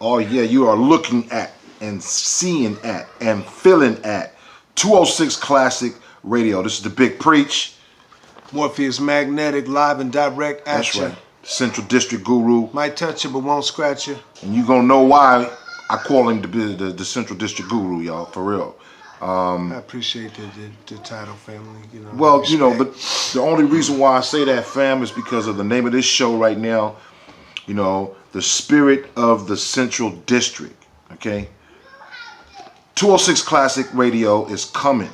Oh yeah, you are looking at and seeing at and feeling at 206 Classic Radio. This is the Big Preach. Morpheus Magnetic, live and direct That's action. right. Central District Guru. Might touch you, but won't scratch you. And you're going to know why I call him the Central District Guru, y'all, for real. I appreciate the title, family. You know, well, respect. you know, but the only reason why I say that, fam, is because of the name of this show right now. You know, the spirit of the Central District, okay? 206 Classic Radio is coming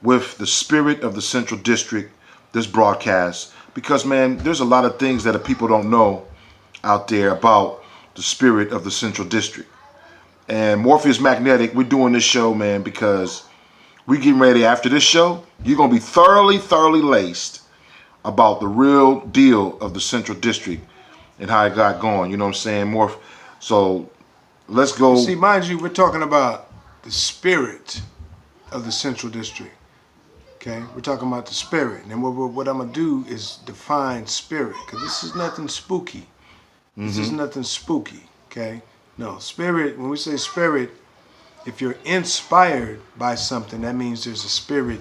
with the spirit of the Central District, this broadcast, because, man, there's a lot of things that people don't know out there about the spirit of the Central District. And Morpheus Magnetic, we're doing this show, man, because we getting ready after this show. You're going to be thoroughly laced about the real deal of the Central District and how it got going. You know what I'm saying? So let's go. See, mind you, we're talking about the spirit of the Central District. Okay? We're talking about the spirit. And what I'm going to do is define spirit, because this is nothing spooky. This is nothing spooky, okay? No, spirit, when we say spirit, if you're inspired by something, that means there's a spirit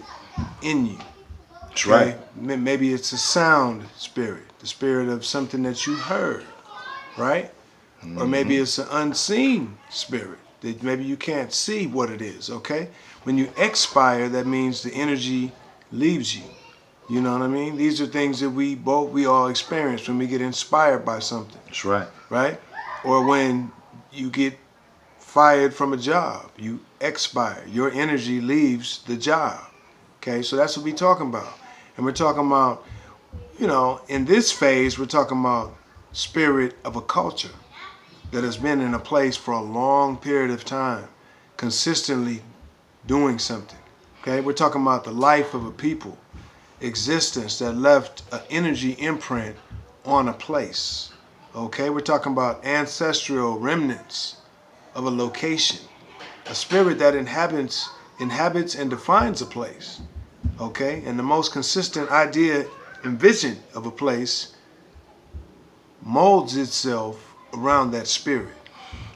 in you. That's right. Maybe it's a sound spirit, the spirit of something that you heard, right? Or maybe it's an unseen spirit that maybe you can't see what it is, okay? When you expire, that means the energy leaves you. You know what I mean? These are things that we all experience when we get inspired by something. That's right. Right? Or when you get fired from a job, you expire. Your energy leaves the job. Okay, so that's what we're talking about. And we're talking about, you know, in this phase, we're talking about spirit of a culture that has been in a place for a long period of time, consistently doing something. Okay, we're talking about the life of a people, existence that left an energy imprint on a place. Okay, we're talking about ancestral remnants of a location, a spirit that inhabits and defines a place. Okay, and the most consistent idea and vision of a place molds itself around that spirit.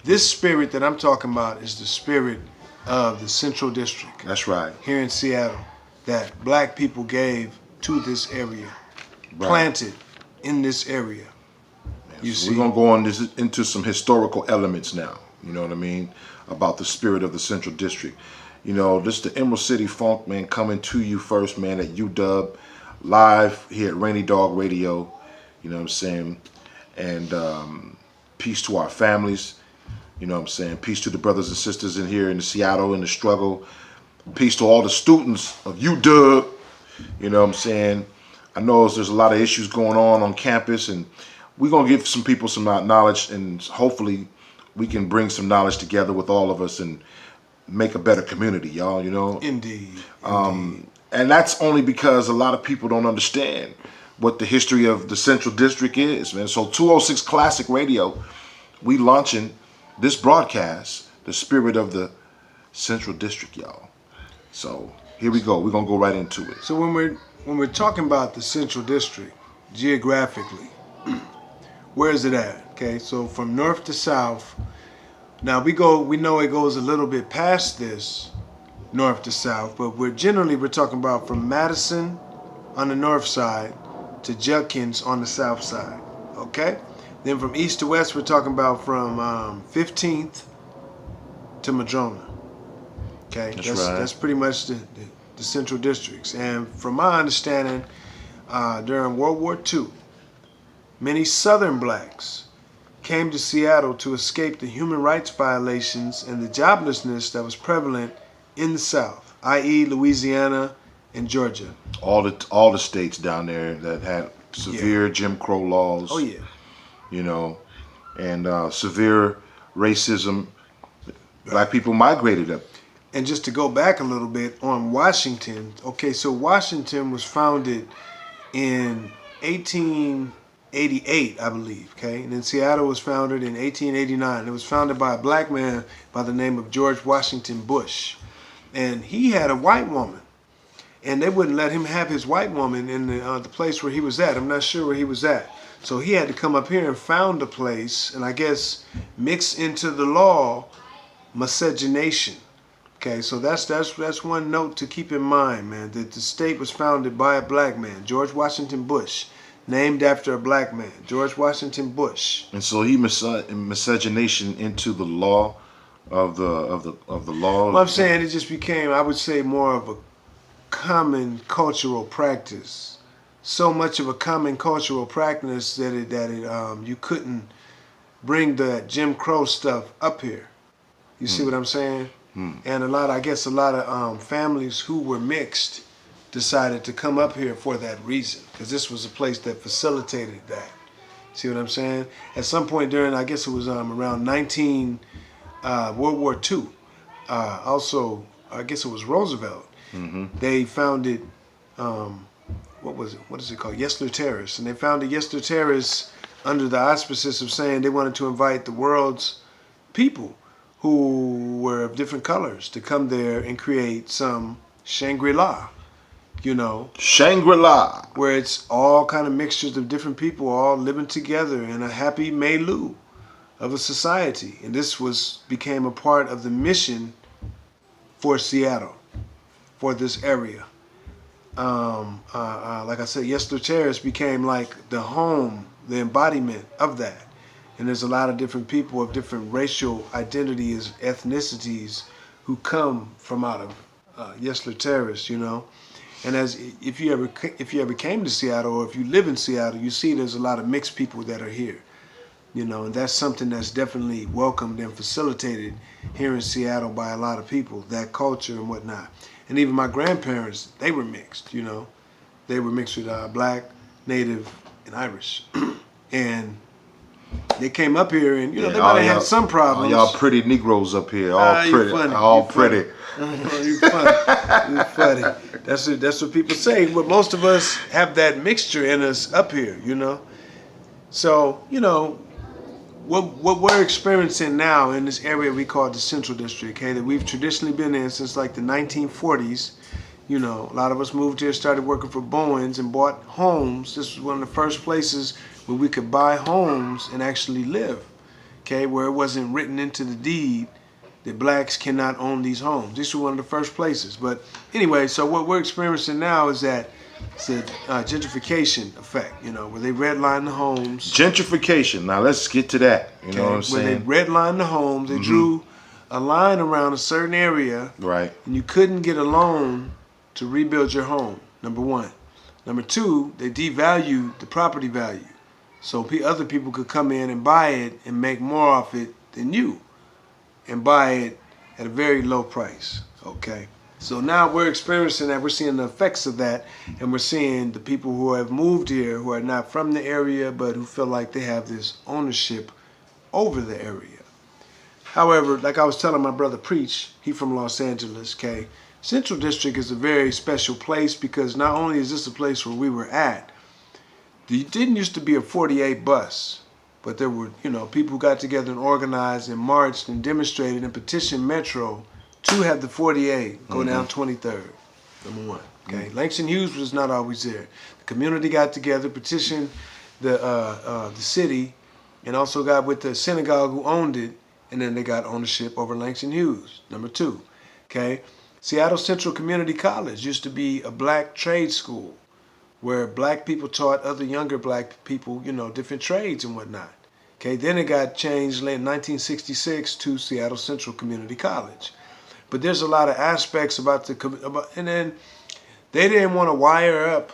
This spirit that I'm talking about is the spirit of the Central District. That's right. Here in Seattle, that black people gave to this area, Right. planted in this area. You see, we're going to go on into some historical elements now, you know what I mean, about the spirit of the Central District. You know, this is the Emerald City Funk, man, coming to you first, man, at UW, live here at Rainy Dog Radio, you know what I'm saying, and peace to our families, you know what I'm saying, peace to the brothers and sisters in here in Seattle in the struggle, peace to all the students of UW, you know what I'm saying. I know there's a lot of issues going on campus, and we're going to give some people some knowledge, and hopefully we can bring some knowledge together with all of us and make a better community, y'all, you know. Indeed. And that's only because a lot of people don't understand what the history of the Central District is, man. So 206 Classic Radio, we launching this broadcast, the spirit of the Central District, y'all. So here we go. We're going to go right into it. So when we're talking about the Central District, geographically, where is it at? Okay, so from north to south. Now we know it goes a little bit past this, north to south, but we're talking about from Madison on the north side to Judkins on the south side. Okay, then from east to west, we're talking about from 15th to Madrona. Okay, That's right. That's pretty much the Central Districts. And from my understanding, during World War II, many Southern blacks came to Seattle to escape the human rights violations and the joblessness that was prevalent in the South, i.e. Louisiana and Georgia. All the states down there that had severe Jim Crow laws. Oh yeah. You know, and severe racism. Black people migrated up. And just to go back a little bit on Washington, okay, so Washington was founded in 1888, I believe, okay? And then Seattle was founded in 1889. It was founded by a black man by the name of George Washington Bush. And he had a white woman. And they wouldn't let him have his white woman in the place where he was at. I'm not sure where he was at. So he had to come up here and found a place. And I guess mix into the law miscegenation. Okay, so that's one note to keep in mind, man, that the state was founded by a black man, George Washington Bush, named after a black man, George Washington Bush. And so he miscegenation into the law of the law. Well, I'm saying it just became, I would say, more of a common cultural practice. So much of a common cultural practice that you couldn't bring the Jim Crow stuff up here. You see what I'm saying? And a lot of families who were mixed decided to come up here for that reason, because this was a place that facilitated that. See what I'm saying? At some point during, I guess it was around World War II. Also, I guess it was Roosevelt. They founded, what is it called? Yesler Terrace. And they founded Yesler Terrace under the auspices of saying they wanted to invite the world's people who were of different colors to come there and create some Shangri-La, you know. Shangri-La. Where it's all kind of mixtures of different people all living together in a happy milieu of a society. And this became a part of the mission for Seattle, for this area. Like I said, Yesler Terrace became like the home, the embodiment of that. And there's a lot of different people of different racial identities, ethnicities, who come from out of Yesler Terrace, you know. And if you ever came to Seattle, or if you live in Seattle, you see there's a lot of mixed people that are here, you know. And that's something that's definitely welcomed and facilitated here in Seattle by a lot of people, that culture and whatnot. And even my grandparents, they were mixed, you know. They were mixed with black, Native, and Irish. And they came up here, and you know, they might have had some problems. Y'all pretty Negroes up here, all pretty, funny. all pretty. You funny, you funny. That's what people say. But most of us have that mixture in us up here, you know. So you know, what we're experiencing now in this area we call the Central District, okay, that we've traditionally been in since like the 1940s. You know, a lot of us moved here, started working for Bowens, and bought homes. This was one of the first places where we could buy homes and actually live, okay, where it wasn't written into the deed that blacks cannot own these homes. These were one of the first places. But anyway, so what we're experiencing now is that it's a gentrification effect, you know, where they redline the homes. Gentrification. Now let's get to that. You know what I'm saying? Where they redlined the homes, they drew a line around a certain area, right? And you couldn't get a loan to rebuild your home. Number one. Number two, they devalued the property value, so other people could come in and buy it and make more off it than you, and buy it at a very low price. Okay. So now we're experiencing that. We're seeing the effects of that, and we're seeing the people who have moved here who are not from the area but who feel like they have this ownership over the area. However, like I was telling my brother Preach, he from Los Angeles, okay, Central District is a very special place because not only is this a place where we were at, there didn't used to be a 48 bus, but there were, you know, people who got together and organized and marched and demonstrated and petitioned Metro to have the 48 go down 23rd, number one. Okay, Langston Hughes was not always there. The community got together, petitioned the city, and also got with the synagogue who owned it, and then they got ownership over Langston Hughes, number two. Okay, Seattle Central Community College used to be a black trade school where black people taught other younger black people, you know, different trades and whatnot. Okay, then it got changed in 1966 to Seattle Central Community College. But there's a lot of aspects and then they didn't want to wire up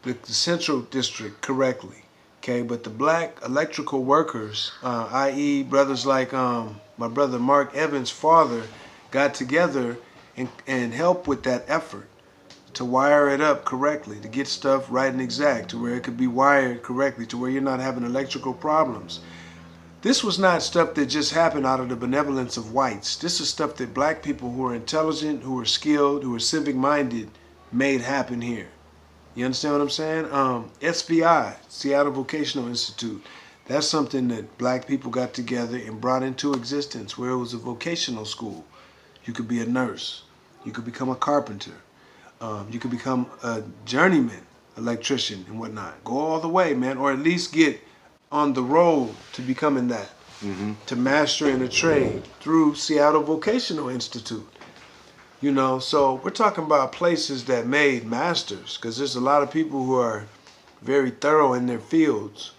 the Central District correctly. Okay, but the black electrical workers, i.e. brothers like my brother Mark Evans' father, got together and helped with that effort to wire it up correctly, to get stuff right and exact, to where it could be wired correctly, to where you're not having electrical problems. This was not stuff that just happened out of the benevolence of whites. This is stuff that black people who are intelligent, who are skilled, who are civic-minded made happen here. You understand what I'm saying? SVI, Seattle Vocational Institute, that's something that black people got together and brought into existence, where it was a vocational school. You could be a nurse. You could become a carpenter. You could become a journeyman electrician and whatnot. Go all the way, man, or at least get on the road to becoming that. to mastering a trade through Seattle Vocational Institute. You know, so we're talking about places that made masters, because there's a lot of people who are very thorough in their fields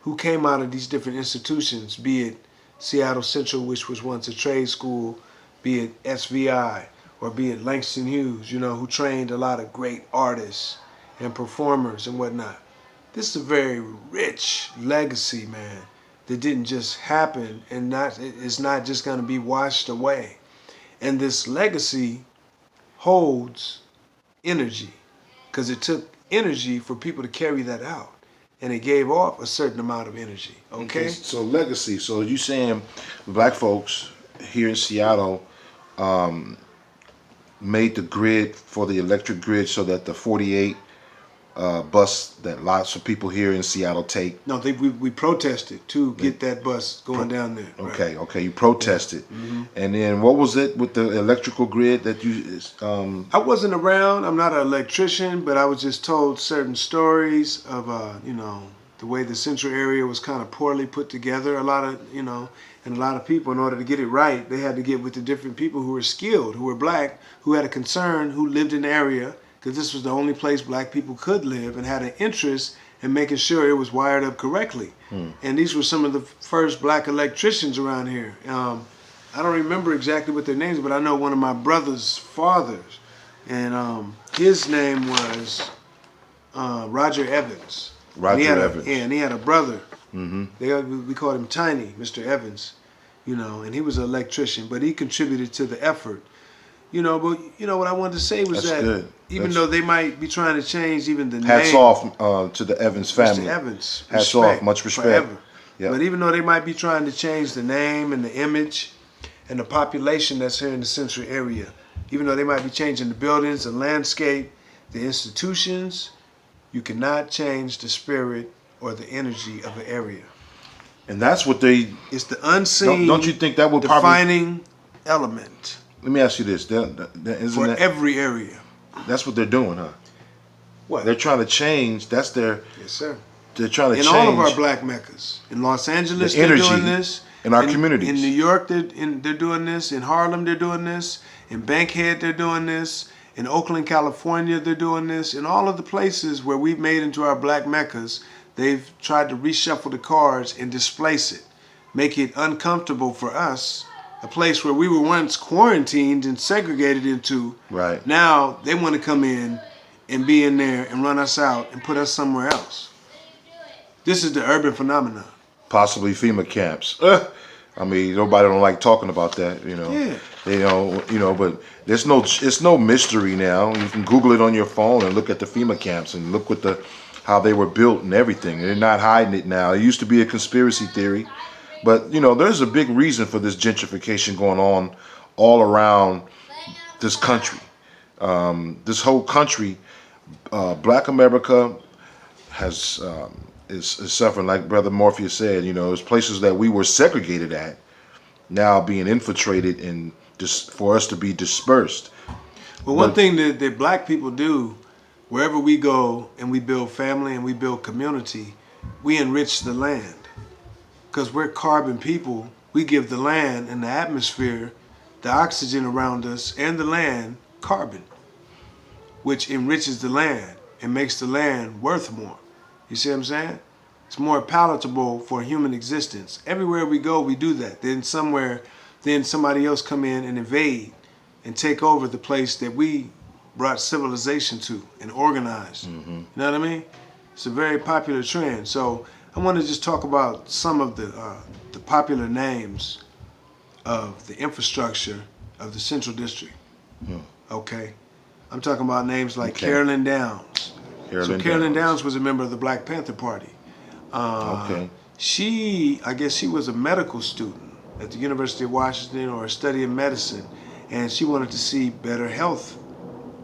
who came out of these different institutions, be it Seattle Central, which was once a trade school, be it SVI, or be it Langston Hughes, you know, who trained a lot of great artists and performers and whatnot. This is a very rich legacy, man, that didn't just happen, and it's not just going to be washed away. And this legacy holds energy, because it took energy for people to carry that out, and it gave off a certain amount of energy. Okay? So legacy. So you saying black folks here in Seattle made the grid for the electric grid so that the 48 bus that lots of people here in Seattle take. No, we protested to get that bus going down there. Okay, okay, you protested, and then what was it with the electrical grid that you? I wasn't around. I'm not an electrician, but I was just told certain stories of you know, the way the central area was kind of poorly put together. A lot of, you know, and a lot of people, in order to get it right, they had to get with the different people who were skilled, who were black, who had a concern, who lived in the area, because this was the only place black people could live, and had an interest in making sure it was wired up correctly. And these were some of the first black electricians around here. I don't remember exactly what their names, but I know one of my brother's fathers, and his name was Roger Evans. Roger Evans. And he had a brother. We called him Tiny, Mr. Evans, you know, and he was an electrician, but he contributed to the effort. You know, but you know what I wanted to say was even though they might be trying to change even the name. Hats off to the Evans family. Mr. Evans. Hats off, much respect. Forever. Yep. But even though they might be trying to change the name and the image and the population that's here in the central area, even though they might be changing the buildings, the landscape, the institutions, you cannot change the spirit or the energy of an area. And that's what they. It's the unseen. Don't you think that would defining element? Let me ask you this: for every area. That's what they're doing, huh? What? They're trying to change. That's their. Yes, sir. They're trying to change. In all of our black meccas. In Los Angeles, they're doing this. In our communities. In New York, they're doing this. In Harlem, they're doing this. In Bankhead, they're doing this. In Oakland, California, they're doing this. In all of the places where we've made into our black meccas, they've tried to reshuffle the cards and displace it. Make it uncomfortable for us. A place where we were once quarantined and segregated into. Right. Now they want to come in and be in there and run us out and put us somewhere else. This is the urban phenomenon. Possibly FEMA camps. I mean, nobody don't like talking about that, you know. Yeah. You know, but it's no mystery now. You can Google it on your phone and look at the FEMA camps and look what how they were built and everything. They're not hiding it now. It used to be a conspiracy theory. But, you know, there's a big reason for this gentrification going on all around this country. This whole country, Black America is suffering, like Brother Morpheus said. You know, there's places that we were segregated at now being infiltrated and just for us to be dispersed. Well, one thing that black people do, wherever we go and we build family and we build community, we enrich the land. Because we're carbon people, we give the land and the atmosphere, the oxygen around us and the land, carbon, which enriches the land and makes the land worth more. You see what I'm saying? It's more palatable for human existence. Everywhere we go, we do that. Then somebody else come in and invade and take over the place that we brought civilization to and organized. You know what I mean? It's a very popular trend. So I want to just talk about some of the popular names of the infrastructure of the Central District. Okay? I'm talking about names like Carolyn Downs. Carolyn Downs was a member of the Black Panther Party. I guess she was a medical student at the University of Washington or studying medicine, and she wanted to see better health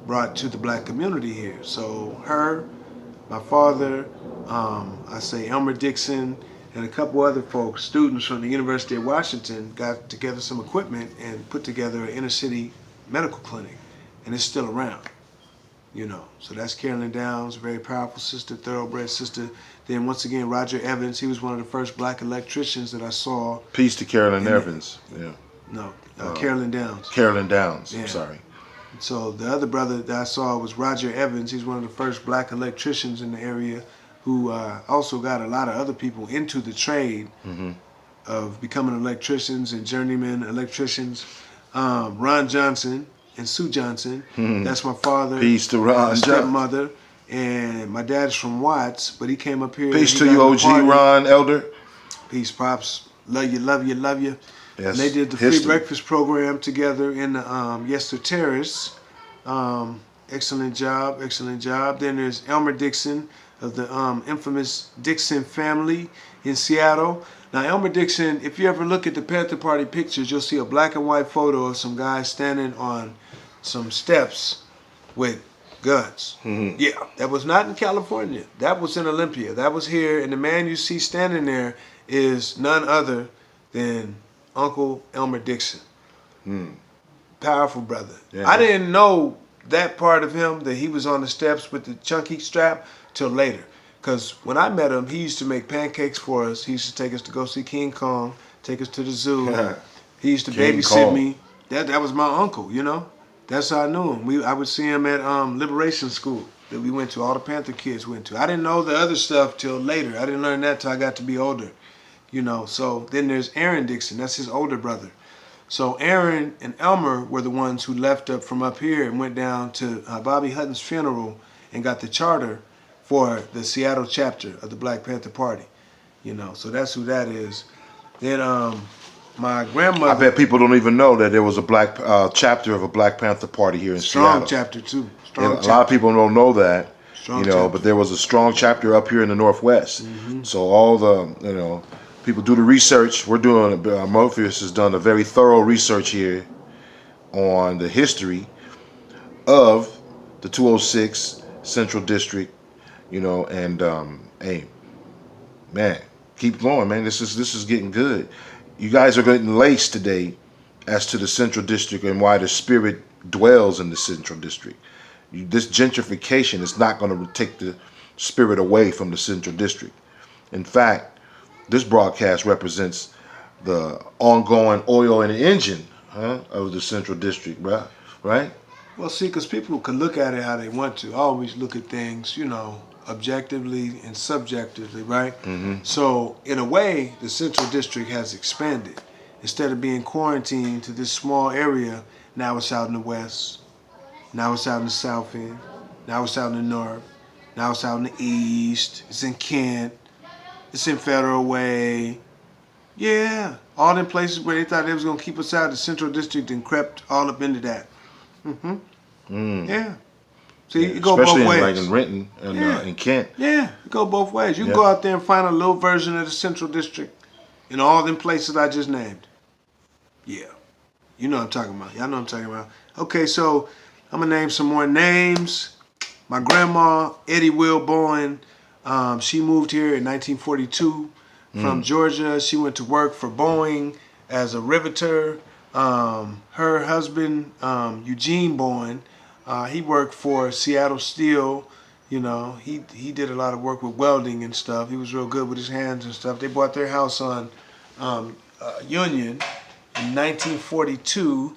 brought to the black community here. So her, my father, I say Elmer Dixon, and a couple other folks, students from the University of Washington, got together some equipment and put together an inner city medical clinic, and it's still around. You know, so that's Carolyn Downs, a very powerful sister, thoroughbred sister. Then once again, Roger Evans. He was one of the first black electricians that I saw. Peace to Carolyn Evans. Yeah. No, Carolyn Downs. Carolyn Downs. Yeah. I'm sorry. So the other brother that I saw was Roger Evans. He's one of the first black electricians in the area, who also got a lot of other people into the trade of becoming electricians and journeyman electricians. Ron Johnson and Sue Johnson. That's my father. Peace to Ron. My stepmother. And my dad's from Watts, but he came up here. Peace to you, OG Ron Elder. Peace, Pops. Love you, love you, love you. Yes. And they did the free breakfast program together in the Yester Terrace. Excellent job, excellent job. Then there's Elmer Dixon of the infamous Dixon family in Seattle. Now, Elmer Dixon, if you ever look at the Panther Party pictures, you'll see a black and white photo of some guys standing on some steps with guns. Yeah, that was not in California. That was in Olympia. That was here. And the man you see standing there is none other than Uncle Elmer Dixon. Powerful brother. Yeah. I didn't know that part of him, that he was on the steps with the chunky strap, till later. Because when I met him, he used to make pancakes for us. He used to take us to go see King Kong, take us to the zoo. He used to babysit me. That was my uncle, you know. That's how I knew him. I would see him at Liberation School that we went to, all the Panther kids went to. I didn't know the other stuff till later. I didn't learn that till I got to be older, you know. So then there's Aaron Dixon. That's his older brother. So Aaron and Elmer were the ones who left up from up here and went down to Bobby Hutton's funeral and got the charter for the Seattle chapter of the Black Panther Party, you know. So that's who that is. Then my grandmother. I bet people don't even know that there was a black chapter of a Black Panther Party here in Seattle. Strong chapter too. A lot of people don't know that, you know. But there was a strong chapter up here in the Northwest. So all the people do the research. We're doing. Morpheus has done a very thorough research here on the history of the 206 Central District. You know, and hey, man, keep going, man. This is getting good. You guys are getting laced today as to the Central District and why the spirit dwells in the Central District. This gentrification is not going to take the spirit away from the Central District. In fact, this broadcast represents the ongoing oil and engine of the Central District, right? Well, see, because people can look at it how they want to. I always look at things, you know, objectively and subjectively, right? So in a way, the Central District has expanded. Instead of being quarantined to this small area, now it's out in the west, now it's out in the south end, now it's out in the north, now it's out in the east, it's in Kent, it's in Federal Way. Yeah, all them places where they thought they was going to keep us out, the Central District and crept all up into that. Yeah. See, you go both ways. Especially like in Renton and in Kent. Yeah, you go both ways. You can go out there and find a little version of the Central District in all them places I just named. Yeah. You know what I'm talking about. Y'all know what I'm talking about. Okay, so I'm going to name some more names. My grandma, Eddie Will Bowen, she moved here in 1942 from Georgia. She went to work for Boeing as a riveter. Her husband, Eugene Bowen, he worked for Seattle Steel. You know, he did a lot of work with welding and stuff. He was real good with his hands and stuff. They bought their house on Union in 1942.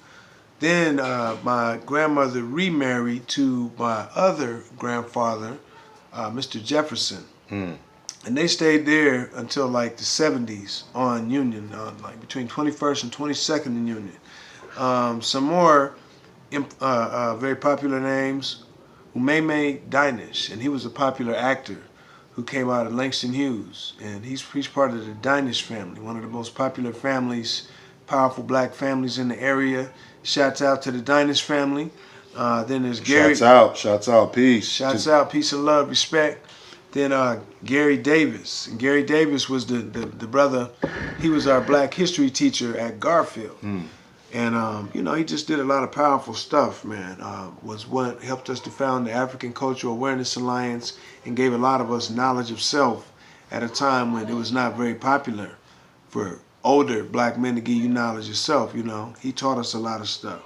Then my grandmother remarried to my other grandfather, Mr. Jefferson. And they stayed there until like the 70s on Union, like between 21st and 22nd in Union. Some more very popular names, Meimei Diners, and he was a popular actor who came out of Langston Hughes, and he's part of the Diners family, one of the most popular families, powerful black families in the area. Shouts out to the Diners family. Then there's Gary. Shouts out, peace. Shouts out, peace and love, respect. Then Gary Davis. And Gary Davis was the brother. He was our black history teacher at Garfield. And, you know, he just did a lot of powerful stuff, man. Was what helped us to found the African Cultural Awareness Alliance and gave a lot of us knowledge of self at a time when it was not very popular for older black men to give you knowledge of self, you know. He taught us a lot of stuff.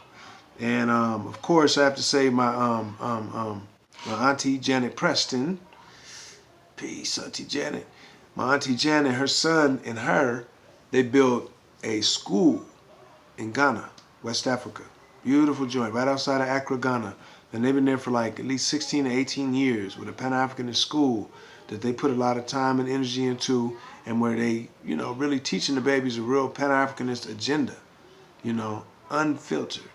And, of course, I have to say my my auntie Janet Preston. Peace, Auntie Janet. My Auntie Janet, her son and her, they built a school in Ghana, West Africa. Beautiful joint, right outside of Accra, Ghana. And they've been there for like at least 16 to 18 years with a Pan-Africanist school that they put a lot of time and energy into, and where they, really teaching the babies a real Pan-Africanist agenda, unfiltered,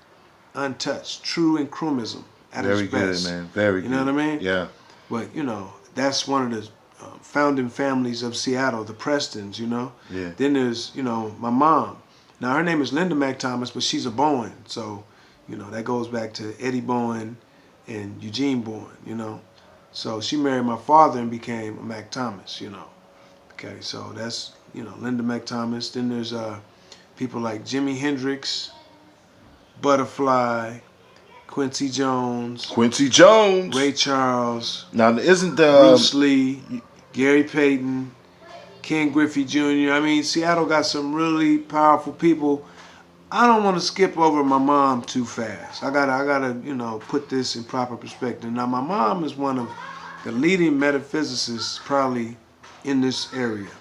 untouched, true inclumism at its best. Very good, man. Very good. You know what I mean? Yeah. But, that's one of the founding families of Seattle, the Prestons, Yeah. Then there's, my mom. Now, her name is Linda McThomas, but she's a Bowen. So, that goes back to Eddie Bowen and Eugene Bowen, So she married my father and became a McThomas, Okay, so that's, Linda McThomas. Then there's people like Jimi Hendrix, Butterfly, Quincy Jones, Ray Charles. Now, isn't Bruce Lee, Gary Payton, Ken Griffey Jr. I mean, Seattle got some really powerful people. I don't want to skip over my mom too fast. I gotta, put this in proper perspective. Now, my mom is one of the leading metaphysicists probably in this area.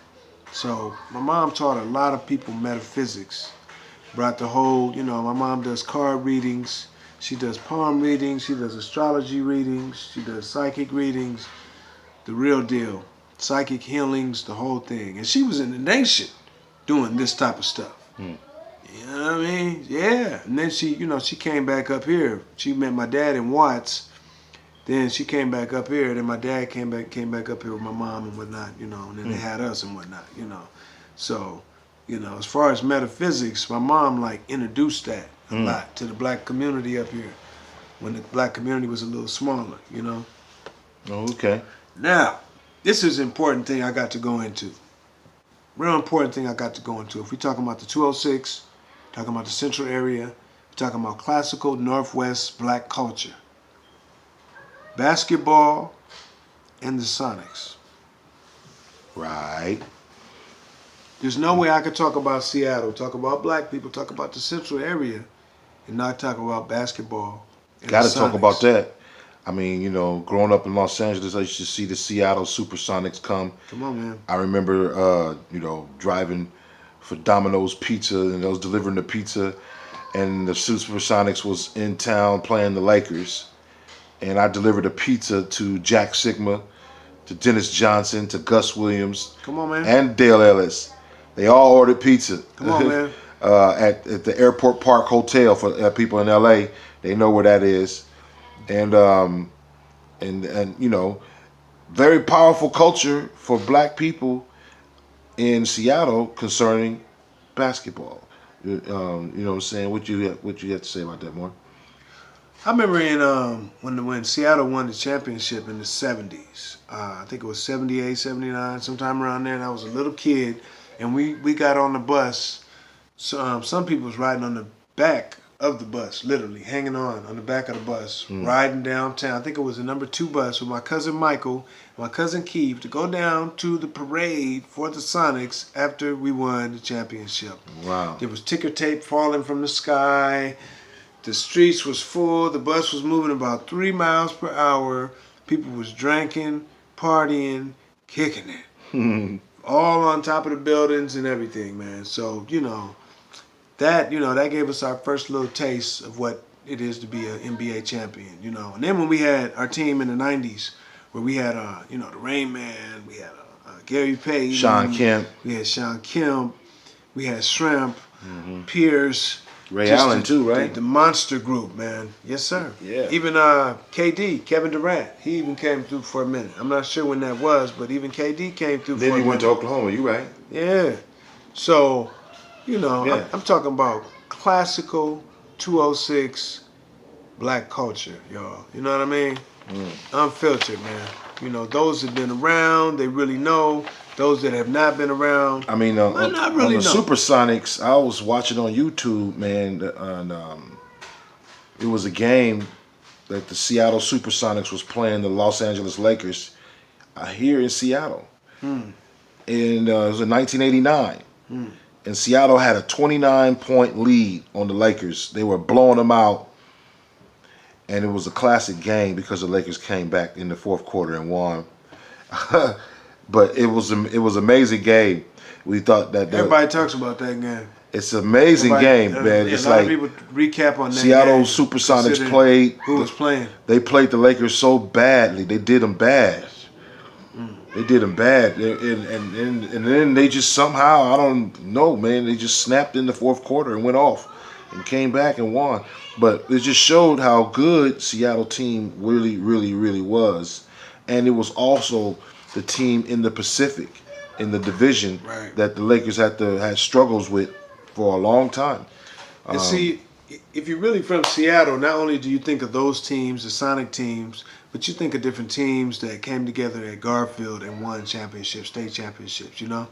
So, my mom taught a lot of people metaphysics. Brought the whole, my mom does card readings. She does palm readings. She does astrology readings. She does psychic readings. The real deal. Psychic healings, the whole thing. And she was in the nation doing this type of stuff. You know what I mean? Yeah. And then she, she came back up here. She met my dad in Watts. Then she came back up here. Then my dad came back up here with my mom and whatnot, and then they had us and whatnot, So, as far as metaphysics, my mom introduced that a lot to the black community up here when the black community was a little smaller, Oh, okay. Now, this is an important thing I got to go into. Real important thing I got to go into. If we're talking about the 206, talking about the central area, we're talking about classical Northwest black culture. Basketball and the Sonics. Right. There's no way I could talk about Seattle, talk about black people, talk about the central area, and not talk about basketball. Got to talk about that. I mean, growing up in Los Angeles, I used to see the Seattle Supersonics come. Come on, man. I remember, driving for Domino's Pizza, and I was delivering the pizza, and the Supersonics was in town playing the Lakers, and I delivered a pizza to Jack Sigma, to Dennis Johnson, to Gus Williams, Come on, man. and Dale Ellis. They all ordered pizza. Come on, man. At the Airport Park Hotel for people in LA. They know where that is. And very powerful culture for black people in Seattle concerning basketball. You know what I'm saying? What you have to say about that, more? I remember in when Seattle won the championship in the 70s. I think it was 78, 79, sometime around there. And I was a little kid, and we got on the bus. So some people was riding on the back of the bus, literally hanging on the back of the bus, riding downtown. I think it was the number 2 bus with my cousin Michael, and my cousin Keith, to go down to the parade for the Sonics after we won the championship. Wow. There was ticker tape falling from the sky. The streets was full. The bus was moving about 3 miles per hour. People was drinking, partying, kicking it. All on top of the buildings and everything, man. So, that gave us our first little taste of what it is to be an NBA champion, And then when we had our team in the 90s, where we had, the Rain Man, we had Gary Payton. Sean Kemp. We had Sean Kemp. We had Shrimp, Pierce. Ray Allen too, right? The monster group, man. Yes, sir. Yeah. Even KD, Kevin Durant, he even came through for a minute. I'm not sure when that was, but even KD came through for a minute. Then he went to Oklahoma, you right. Yeah. So, Yeah. I'm talking about classical 206 black culture, y'all. You know what I mean? Unfiltered, man. Those that have been around, they really know. Those that have not been around, I mean, not really on the know. Supersonics, I was watching on YouTube, man, and it was a game that the Seattle Supersonics was playing the Los Angeles Lakers here in Seattle. And it was in 1989. And Seattle had a 29-point lead on the Lakers. They were blowing them out. and it was a classic game because the Lakers came back in the fourth quarter and won. But it was an amazing game. We thought that everybody talks about that game. It's an amazing game, man. It's a lot like of people recap on that Seattle game, Supersonics played. Who was playing? They played the Lakers so badly. They did them bad. They did them bad, and then they just somehow, I don't know, man. They just snapped in the fourth quarter and went off, and came back and won. But it just showed how good Seattle team really, really, really was, and it was also the team in the Pacific, in the division that the Lakers had struggles with for a long time. And see, if you're really from Seattle, not only do you think of those teams, the Sonic teams, but you think of different teams that came together at Garfield and won championships, state championships, you know?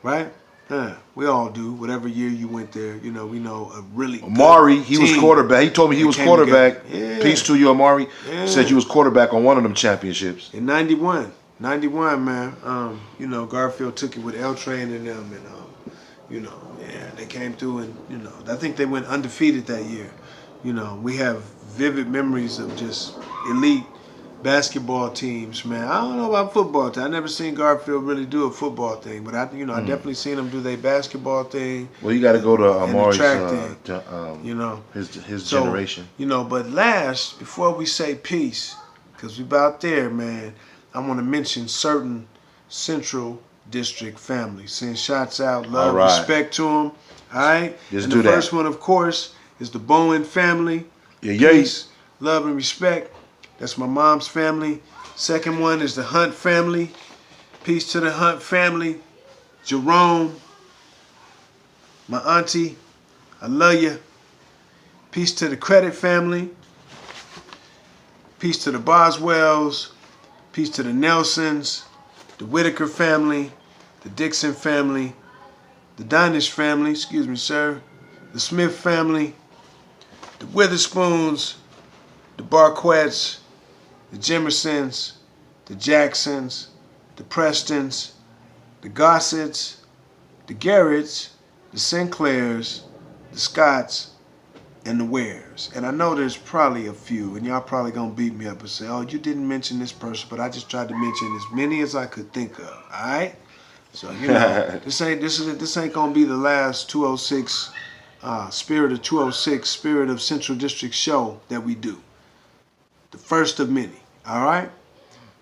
Right? Yeah, we all do. Whatever year you went there, you know, we know a really good Amari, he was team quarterback. He told me he was quarterback. Yeah. Peace to you, Amari. Said you was quarterback on one of them championships. In 91, man. You know, Garfield took it with L Train and them, and you know, yeah, they came through, and you know, I think they went undefeated that year. You know, we have vivid memories of just elite basketball teams, man. I don't know about football. I never seen Garfield really do a football thing, but I definitely seen them do their basketball thing. Well, you got to go to Amari's, you know, his generation. You know, but last, before we say peace, because we about there, man, I want to mention certain Central District families. Send shots out, love, respect to them. All right? Just and do the that. first one, of course, is the Bowen family. Yeah, Peace, love, and respect. That's my mom's family. Second one is the Hunt family. Peace to the Hunt family. Jerome, my auntie, I love you. Peace to the Credit family. Peace to the Boswells. Peace to the Nelsons, the Whitaker family, the Dixon family, the Diners family, excuse me, sir, the Smith family, the Witherspoons, the Barquettes, the Jimersons, the Jacksons, the Prestons, the Gossets, the Garretts, the Sinclairs, the Scotts, and the Wares. And I know there's probably a few, and y'all probably gonna beat me up and say, oh, you didn't mention this person, but I just tried to mention as many as I could think of. Alright? So you know, this ain't gonna be the last 206 Spirit of 206, Spirit of Central District show that we do. The first of many. Alright?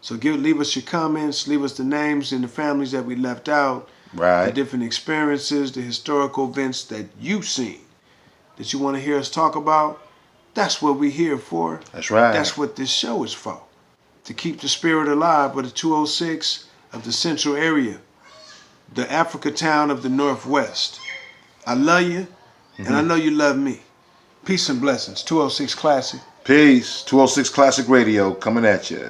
So leave us your comments, leave us the names and the families that we left out. Right. The different experiences, the historical events that you've seen, that you want to hear us talk about. That's what we're here for. That's right. That's what this show is for. To keep the spirit alive of the 206 of the Central area, the Africa town of the Northwest. I love you, and I know you love me. Peace and blessings. 206 Classic. Peace. 206 Classic Radio coming at you.